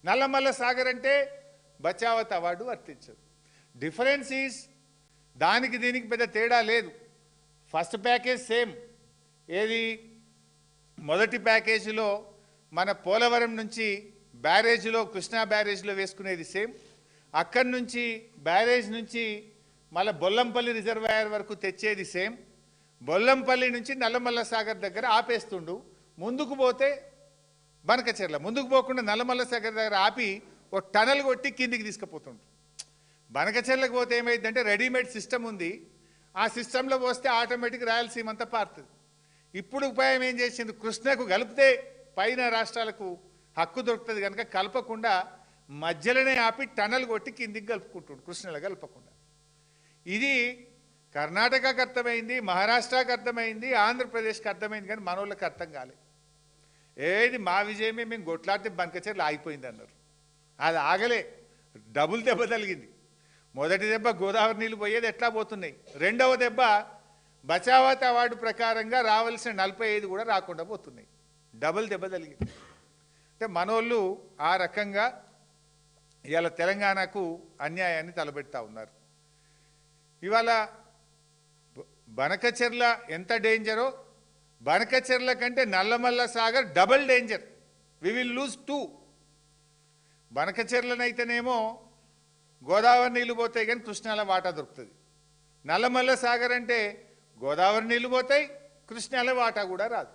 నల్లమల్ల సాగర్ అంటే బచావత్ అవార్డు వర్తించదు. Difference is దానికి దీనికి పెద్ద తేడా లేదు. First package same. ఏది మొదటి ప్యాకేజీలో మన పోలవరం నుంచి బ్యారేజ్లో కృష్ణా బ్యారేజ్లో వేసుకునేది సేమ్. అక్కడి నుంచి బ్యారేజ్ నుంచి మళ్ళీ బొల్లంపల్లి రిజర్వాయర్ వరకు తెచ్చేది సేమ్. బొల్లంపల్లి నుంచి నల్లమల్ల సాగర్ దగ్గర ఆపేస్తుండు. ముందుకు పోతే బనకచెర్ల, ముందుకు పోకుండా నల్లమల్ల సాగర్ దగ్గర ఆపి ఓ టనల్ కొట్టి కిందికి తీసుకుపోతుండ్రు. బనకచెర్లకు పోతే ఏమైందంటే రెడీమేడ్ సిస్టమ్ ఉంది. ఆ సిస్టంలో పోస్తే ఆటోమేటిక్ రాయలసీమ అంతా పారుతుంది. ఇప్పుడు ఉపాయం ఏం చేసింది, కృష్ణకు కలిపితే పైన రాష్ట్రాలకు హక్కు దొరుకుతుంది కనుక కలపకుండా మధ్యలోనే ఆపి టనల్ కొట్టి కిందికి కలుపుకుంటుండు, కృష్ణలో కలపకుండా. ఇది కర్ణాటకకు అర్థమైంది, మహారాష్ట్రకు అర్థమైంది, ఆంధ్రప్రదేశ్కి అర్థమైంది, కానీ మనోళ్ళకి అర్థం కాలేదు. ఏది మా విజయమే, మేము కొట్లాడితే బనకచెర్ల ఆగిపోయింది అన్నారు. అది ఆగలే, డబుల్ దెబ్బ తగిలింది. మొదటి దెబ్బ గోదావరి నీళ్ళు పోయేది ఎట్లా పోతున్నాయి, రెండవ దెబ్బ బచావత్ అవార్డు ప్రకారంగా రావాల్సిన 45 కూడా రాకుండా పోతున్నాయి. డబుల్ దెబ్బ తగిలింది. అంటే మనోళ్ళు ఆ రకంగా ఇవాళ తెలంగాణకు అన్యాయాన్ని తలబెడతా ఉన్నారు. ఇవాళ బనకచెర్ల ఎంత డేంజరో, బనకచెర్ల కంటే Nallamalla Sagar double danger. We will lose 2. బనకచెర్లనైతేనేమో గోదావరి నీళ్ళు పోతాయి కానీ కృష్ణాల వాటా దొరుకుతుంది. నల్లమల్ల సాగర్ అంటే గోదావరి నీళ్ళు పోతాయి, కృష్ణాల వాటా కూడా రాదు.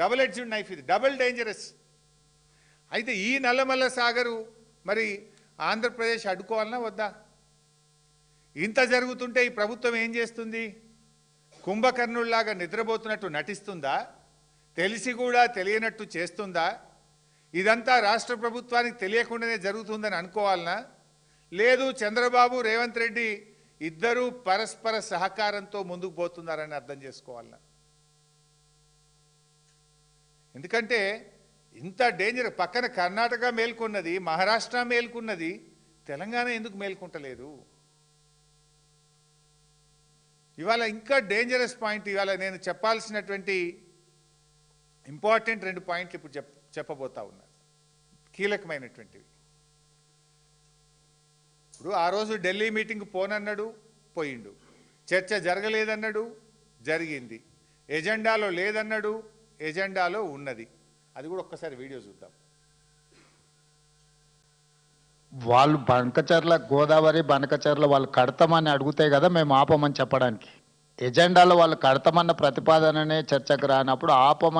డబల్ ఎడ్జ్డ్ నైఫ్ ఇది, డబల్ డేంజరస్. అయితే ఈ నల్లమల్ల సాగరు మరి ఆంధ్రప్రదేశ్ అడ్డుకోవాలన్నా వద్దా? ఇంత జరుగుతుంటే ఈ ప్రభుత్వం ఏం చేస్తుంది? కుంభకర్ణుల్లాగా నిద్రపోతున్నట్టు నటిస్తుందా? తెలిసి కూడా తెలియనట్టు చేస్తుందా? ఇదంతా రాష్ట్ర ప్రభుత్వానికి తెలియకుండానే జరుగుతుందని అనుకోవాలనా? లేదు చంద్రబాబు రేవంత్ రెడ్డి ఇద్దరూ పరస్పర సహకారంతో ముందుకు పోతున్నారని అర్థం చేసుకోవాలనా? ఎందుకంటే ఇంత డేంజర్, పక్కన కర్ణాటక మేల్కొన్నది, మహారాష్ట్ర మేల్కొన్నది, తెలంగాణ ఎందుకు మేల్కొంటలేదు? ఇవాళ ఇంకా డేంజరస్ పాయింట్, ఇవాళ నేను చెప్పాల్సినటువంటి ఇంపార్టెంట్ 2 పాయింట్లు ఇప్పుడు చెప్పబోతా ఉన్నారు, కీలకమైనటువంటివి. ఇప్పుడు ఆ రోజు ఢిల్లీ మీటింగ్ పోనన్నాడు, పోయిండు. చర్చ జరగలేదన్నాడు, జరిగింది. ఎజెండాలో లేదన్నాడు, ఎజెండాలో ఉన్నది. అది కూడా ఒక్కసారి వీడియో చూద్దాం. వాళ్ళు బనకచెర్ల గోదావరి బనకచెర్ల వాళ్ళు కడతామని అడుగుతాయి కదా మేము ఆపమని చెప్పడానికి. ఎజెండాలో వాళ్ళు కడతామన్న ప్రతిపాదననే చర్చకు రానప్పుడు ఆపమని